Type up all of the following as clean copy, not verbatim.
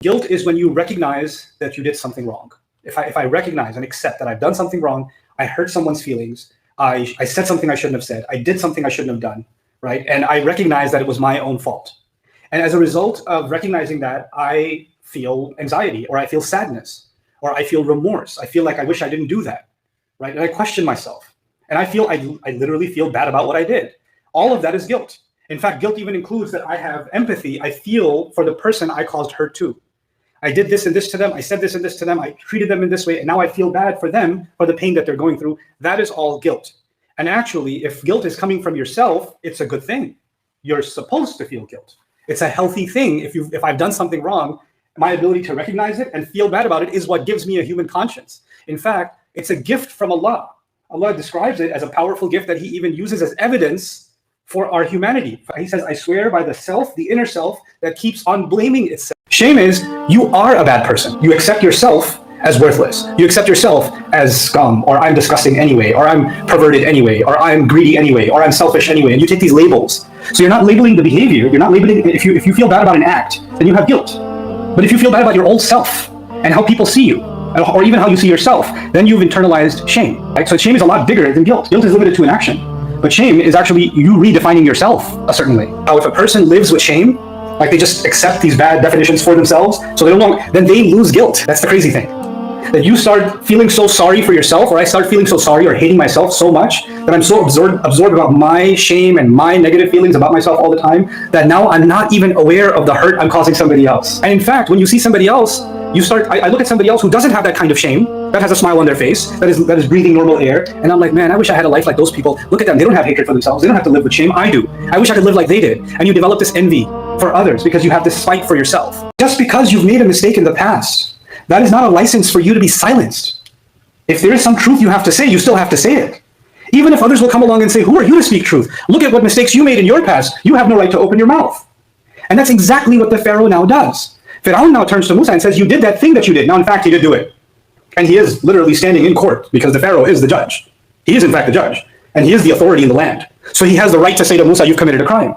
Guilt is when you recognize that you did something wrong. If I recognize and accept that I've done something wrong, I hurt someone's feelings, I said something I shouldn't have said, I did something I shouldn't have done, right? And I recognize that it was my own fault. And as a result of recognizing that, I feel anxiety, or I feel sadness, or I feel remorse. I feel like I wish I didn't do that, right? And I question myself. And I literally feel bad about what I did. All of that is guilt. In fact, guilt even includes that I have empathy. I feel for the person I caused hurt to. I did this and this to them. I said this and this to them. I treated them in this way. And now I feel bad for them, for the pain that they're going through. That is all guilt. And actually, if guilt is coming from yourself, it's a good thing. You're supposed to feel guilt. It's a healthy thing. If I've done something wrong, my ability to recognize it and feel bad about it is what gives me a human conscience. In fact, it's a gift from Allah. Allah describes it as a powerful gift that he even uses as evidence for our humanity. He says, I swear by the self, the inner self, that keeps on blaming itself. Shame is, you are a bad person. You accept yourself as worthless. You accept yourself as scum, or I'm disgusting anyway, or I'm perverted anyway, or I'm greedy anyway, or I'm selfish anyway, and you take these labels. So you're not labeling the behavior, you're not labeling, if you feel bad about an act, then you have guilt. But if you feel bad about your old self, and how people see you, or even how you see yourself, then you've internalized shame, right? So shame is a lot bigger than guilt. Guilt is limited to an action. But shame is actually you redefining yourself a certain way. How if a person lives with shame, like they just accept these bad definitions for themselves, so they don't, then they lose guilt. That's the crazy thing. That you start feeling so sorry for yourself, or I start feeling so sorry or hating myself so much that I'm so absorbed about my shame and my negative feelings about myself all the time, that now I'm not even aware of the hurt I'm causing somebody else. And in fact, when you see somebody else, I look at somebody else who doesn't have that kind of shame, that has a smile on their face, that is breathing normal air, and I'm like, man, I wish I had a life like those people. Look at them, they don't have hatred for themselves, they don't have to live with shame. I do. I wish I could live like they did. And you develop this envy for others because you have this spite for yourself. Just because you've made a mistake in the past, that is not a license for you to be silenced. If there is some truth you have to say, you still have to say it. Even if others will come along and say, who are you to speak truth? Look at what mistakes you made in your past. You have no right to open your mouth. And that's exactly what the Pharaoh now does. Pharaoh now turns to Musa and says, you did that thing that you did. Now, in fact, he did do it. And he is literally standing in court because the Pharaoh is the judge. He is, in fact, the judge. And he is the authority in the land. So he has the right to say to Musa, you've committed a crime,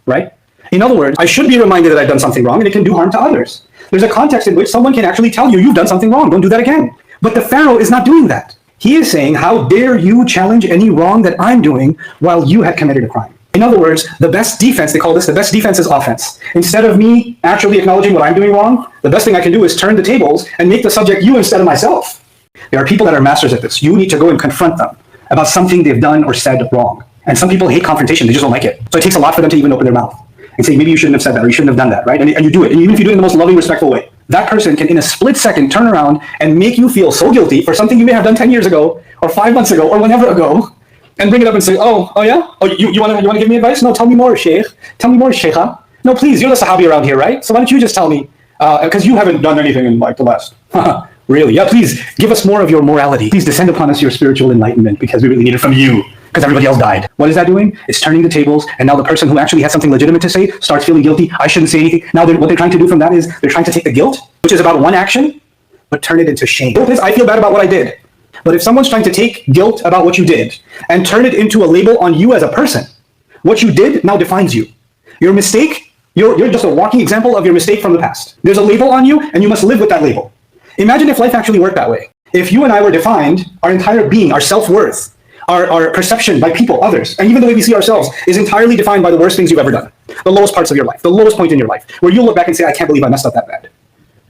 right? In other words, I should be reminded that I've done something wrong and it can do harm to others. There's a context in which someone can actually tell you, you've done something wrong, don't do that again. But the Pharaoh is not doing that. He is saying, how dare you challenge any wrong that I'm doing while you had committed a crime? In other words, the best defense, they call this, the best defense is offense. Instead of me actually acknowledging what I'm doing wrong, the best thing I can do is turn the tables and make the subject you instead of myself. There are people that are masters at this. You need to go and confront them about something they've done or said wrong. And some people hate confrontation, they just don't like it. So it takes a lot for them to even open their mouth and say, maybe you shouldn't have said that, or you shouldn't have done that, right? And you do it. And even if you do it in the most loving, respectful way, that person can in a split second turn around and make you feel so guilty for something you may have done 10 years ago, or 5 months ago, or whenever ago, and bring it up and say, oh yeah? Oh, you want to give me advice? No, tell me more, Sheikh. Tell me more, Sheikha. No, please, you're the Sahabi around here, right? So why don't you just tell me? Because you haven't done anything in like the last. Really? Yeah, please, give us more of your morality. Please descend upon us your spiritual enlightenment, because we really need it from you. Because everybody else died. What is that doing? It's turning the tables, and now the person who actually has something legitimate to say starts feeling guilty. I shouldn't say anything. Now what they're trying to do from that is they're trying to take the guilt, which is about one action, but turn it into shame. Guilt is, I feel bad about what I did. But if someone's trying to take guilt about what you did and turn it into a label on you as a person, what you did now defines you. Your mistake, you're just a walking example of your mistake from the past. There's a label on you, and you must live with that label. Imagine if life actually worked that way. If you and I were defined, our entire being, our self-worth, our perception by people, others, and even the way we see ourselves is entirely defined by the worst things you've ever done. The lowest parts of your life, the lowest point in your life, where you look back and say, I can't believe I messed up that bad.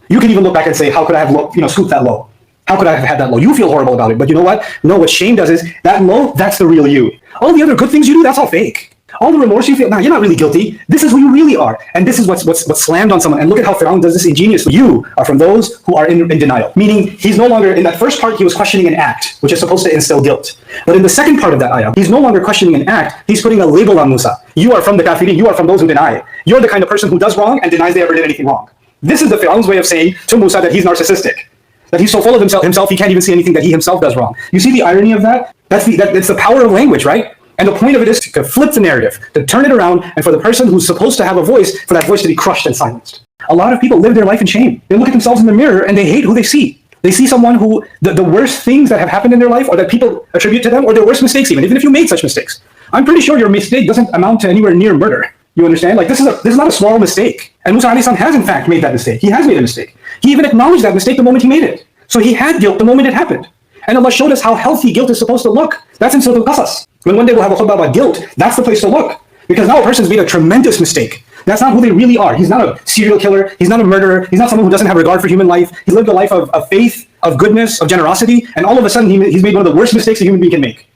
You can even look back and say, how could I have stooped that low? How could I have had that low? You feel horrible about it, but you know what? No, what shame does is, that low, that's the real you. All the other good things you do, that's all fake. All the remorse you feel, nah, you're not really guilty. This is who you really are. And this is what's slammed on someone. And look at how Pharaoh does this ingeniously. You are from those who are in denial. Meaning, he's no longer, in that first part, he was questioning an act, which is supposed to instill guilt. But in the second part of that ayah, he's no longer questioning an act, he's putting a label on Musa. You are from the kafirin, you are from those who deny. You're the kind of person who does wrong and denies they ever did anything wrong. This is the Pharaoh's way of saying to Musa that he's narcissistic. That he's so full of himself, he can't even see anything that he himself does wrong. You see the irony of that? That's the power of language, right? And the point of it is to flip the narrative, to turn it around, and for the person who's supposed to have a voice, for that voice to be crushed and silenced. A lot of people live their life in shame. They look at themselves in the mirror and they hate who they see. They see someone who, the worst things that have happened in their life, or that people attribute to them, or their worst mistakes even if you made such mistakes. I'm pretty sure your mistake doesn't amount to anywhere near murder. You understand? Like, this is not a small mistake. And Musa alayhi salam has in fact made that mistake. He has made a mistake. He even acknowledged that mistake the moment he made it. So he had guilt the moment it happened. And Allah showed us how healthy guilt is supposed to look. That's in Surah Al-Qasas. When one day we'll have a khutbah about guilt, that's the place to look. Because now a person's made a tremendous mistake. That's not who they really are. He's not a serial killer. He's not a murderer. He's not someone who doesn't have regard for human life. He lived a life of faith, of goodness, of generosity. And all of a sudden, he's made one of the worst mistakes a human being can make.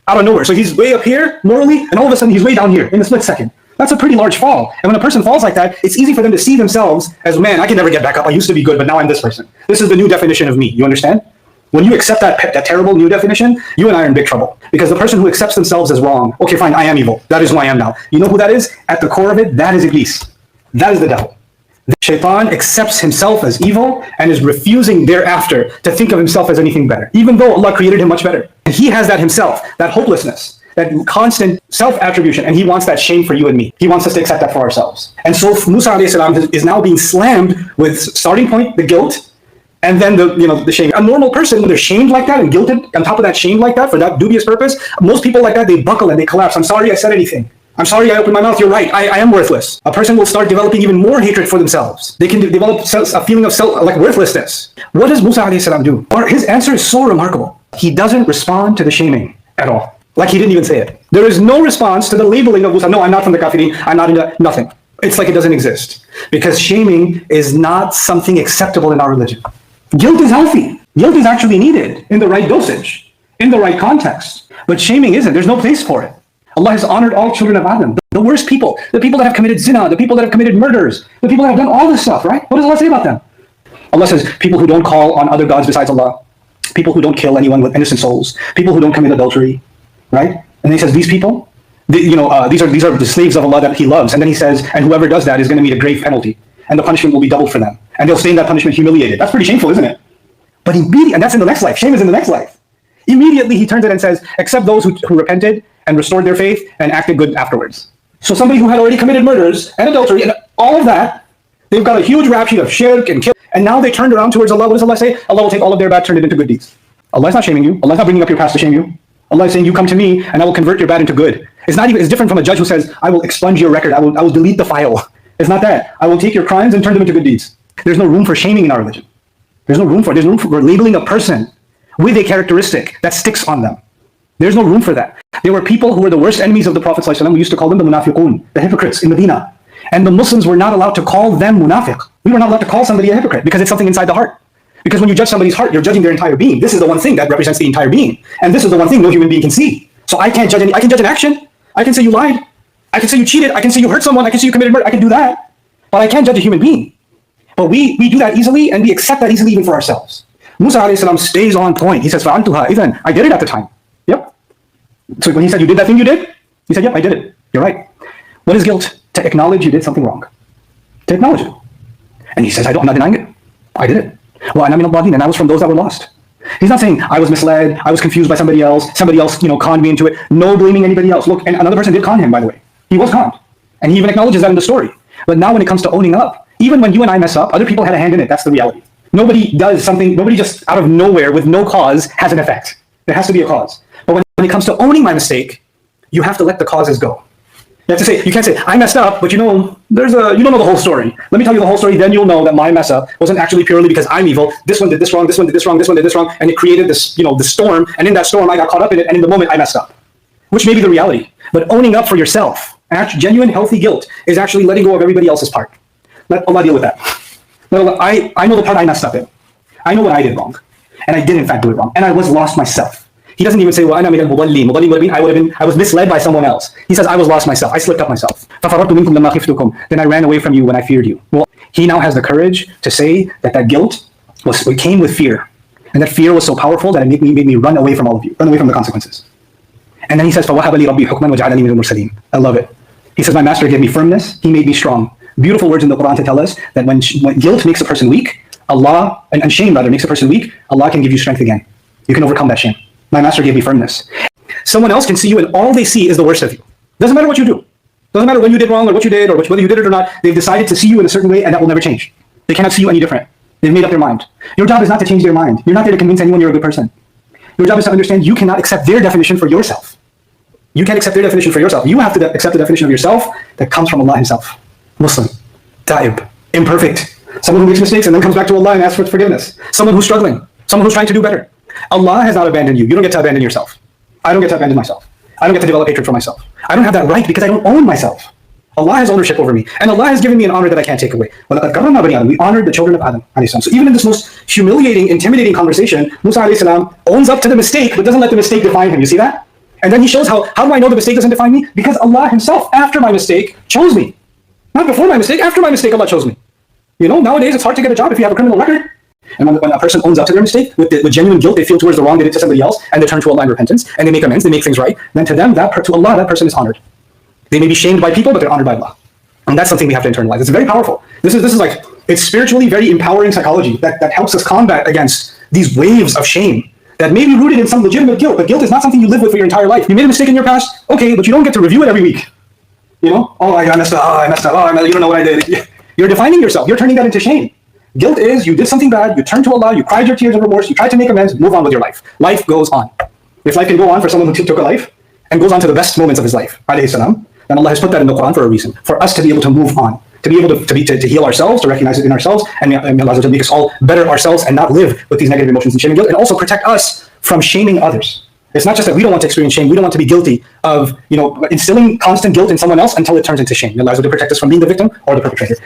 Out of nowhere. So he's way up here, morally, and all of a sudden he's way down here in a split second. That's a pretty large fall. And when a person falls like that, it's easy for them to see themselves as, man, I can never get back up. I used to be good, but now I'm this person. This is the new definition of me. You understand? When you accept that terrible new definition, you and I are in big trouble. Because the person who accepts themselves as wrong, okay, fine, I am evil. That is who I am now. You know who that is? At the core of it, that is Iblis. That is the devil. The shaitan accepts himself as evil and is refusing thereafter to think of himself as anything better, even though Allah created him much better. And he has that himself, that hopelessness, that constant self-attribution, and he wants that shame for you and me. He wants us to accept that for ourselves. And so Musa alayhi salam is now being slammed with starting point, the guilt, and then the shame. A normal person, when they're shamed like that and guilted, on top of that shamed like that for that dubious purpose, most people like that, they buckle and they collapse. I'm sorry I said anything. I'm sorry I opened my mouth. You're right. I am worthless. A person will start developing even more hatred for themselves. They can develop a feeling of like worthlessness. What does Musa alayhi salam do? Or his answer is so remarkable. He doesn't respond to the shaming at all. Like he didn't even say it. There is no response to the labeling of Musa. No, I'm not from the kafirin. I'm not into nothing. It's like it doesn't exist. Because shaming is not something acceptable in our religion. Guilt is healthy. Guilt is actually needed in the right dosage, in the right context. But shaming isn't. There's no place for it. Allah has honored all children of Adam. The worst people, the people that have committed zina, the people that have committed murders, the people that have done all this stuff, right? What does Allah say about them? Allah says, people who don't call on other gods besides Allah, people who don't kill anyone with innocent souls, people who don't commit adultery, right? And then he says, these people, these are the slaves of Allah that He loves. And then He says, and whoever does that is going to meet a grave penalty. And the punishment will be doubled for them. And they'll stay in that punishment humiliated. That's pretty shameful, isn't it? But immediately, and that's in the next life. Shame is in the next life. Immediately He turns it and says, except those who repented and restored their faith and acted good afterwards. So somebody who had already committed murders and adultery and all of that, they've got a huge rap sheet of shirk and kill, and now they turned around towards Allah. What does Allah say? Allah will take all of their bad, turn it into good deeds. Allah is not shaming you. Allah is not bringing up your past to shame you. Allah is saying, you come to me and I will convert your bad into good. It's different from a judge who says, I will expunge your record. I will delete the file. It's not that. I will take your crimes and turn them into good deeds. There's no room for shaming in our religion. There's no room for labeling a person with a characteristic that sticks on them. There's no room for that. There were people who were the worst enemies of the Prophet ﷺ. We used to call them the munafiqun, the hypocrites in Medina. And the Muslims were not allowed to call them munafiq. We were not allowed to call somebody a hypocrite because it's something inside the heart. Because when you judge somebody's heart, you're judging their entire being. This is the one thing that represents the entire being. And this is the one thing no human being can see. So I can't judge I can judge an action. I can say you lied. I can say you cheated. I can say you hurt someone. I can say you committed murder. I can do that. But I can't judge a human being. But we do that easily, and we accept that easily even for ourselves. Musa alayhi salam stays on point. He says, فَعَلْتُهَا إِذًا I did it at the time. Yep. So when he said, you did that thing you did? He said, yep, I did it. You're right. What is guilt? To acknowledge you did something wrong. To acknowledge it. And he says, I'm not denying it. I did it. Well, and I was from those that were lost. He's not saying, I was misled, I was confused by somebody else conned me into it. No blaming anybody else. Look, and another person did con him, by the way. He was conned. And he even acknowledges that in the story. But now when it comes to owning up, even when you and I mess up, other people had a hand in it. That's the reality. Nobody does something, nobody just out of nowhere with no cause has an effect. There has to be a cause. But when it comes to owning my mistake, you have to let the causes go. You have to say, you can't say, I messed up, but you don't know the whole story. Let me tell you the whole story, then you'll know that my mess up wasn't actually purely because I'm evil. This one did this wrong, this one did this wrong, this one did this wrong, and it created this, this storm, and in that storm I got caught up in it, and in the moment I messed up. Which may be the reality. But owning up for yourself, genuine healthy guilt, is actually letting go of everybody else's part. Let Allah deal with that. I know the part I messed up in. I know what I did wrong. And I did in fact do it wrong. And I was lost myself. He doesn't even say, well, I was misled by someone else. He says, I was lost myself. I slipped up myself. Then I ran away from you when I feared you. Well, he now has the courage to say that guilt came with fear. And that fear was so powerful that it made me run away from all of you, run away from the consequences. And then he says, فَوَهَبَ لِي رَبِّي حُكْمًا وَجَعَلَنِي مِنَ الْمُرْسَلِينَ. I love it. He says, my master gave me firmness. He made me strong. Beautiful words in the Quran to tell us that when guilt makes a person weak, Allah, and shame rather, makes a person weak, Allah can give you strength again. You can overcome that shame. My master gave me firmness. Someone else can see you and all they see is the worst of you. Doesn't matter what you do. Doesn't matter when you did wrong or what you did or whether you did it or not. They've decided to see you in a certain way and that will never change. They cannot see you any different. They've made up their mind. Your job is not to change their mind. You're not there to convince anyone you're a good person. Your job is to understand you cannot accept their definition for yourself. You can't accept their definition for yourself. You have to accept the definition of yourself that comes from Allah Himself. Muslim, Ta'ib. imperfect. Someone who makes mistakes and then comes back to Allah and asks for forgiveness. Someone who's struggling. Someone who's trying to do better. Allah has not abandoned you. You don't get to abandon yourself. I don't get to abandon myself. I don't get to develop hatred for myself. I don't have that right because I don't own myself. Allah has ownership over me. And Allah has given me an honor that I can't take away. We honored the children of Adam. So even in this most humiliating, intimidating conversation, Musa owns up to the mistake, but doesn't let the mistake define him. You see that? And then he shows how do I know the mistake doesn't define me? Because Allah himself, after my mistake, chose me. Not before my mistake, after my mistake, Allah chose me. You know, nowadays it's hard to get a job if you have a criminal record. And when a person owns up to their mistake with genuine guilt they feel towards the wrong they did to somebody else, and they turn to Allah in repentance, and they make amends, they make things right, then to them, to Allah, that person is honored. They may be shamed by people, but they're honored by Allah. And that's something we have to internalize. It's very powerful. This is like, it's spiritually very empowering psychology that helps us combat against these waves of shame that may be rooted in some legitimate guilt, but guilt is not something you live with for your entire life. You made a mistake in your past, okay, but you don't get to review it every week. You know, oh, I messed up, you don't know what I did. You're defining yourself. You're turning that into shame. Guilt is you did something bad, you turned to Allah, you cried your tears of remorse, you tried to make amends, move on with your life. Life goes on. If life can go on for someone who took a life and goes on to the best moments of his life, alayhi salam, then Allah has put that in the Quran for a reason, for us to be able to move on, to be able to heal ourselves, to recognize it in ourselves, and may Allah make us all better ourselves and not live with these negative emotions and shame and guilt, and also protect us from shaming others. It's not just that we don't want to experience shame, we don't want to be guilty of instilling constant guilt in someone else until it turns into shame. May Allah protect us from being the victim or the perpetrator.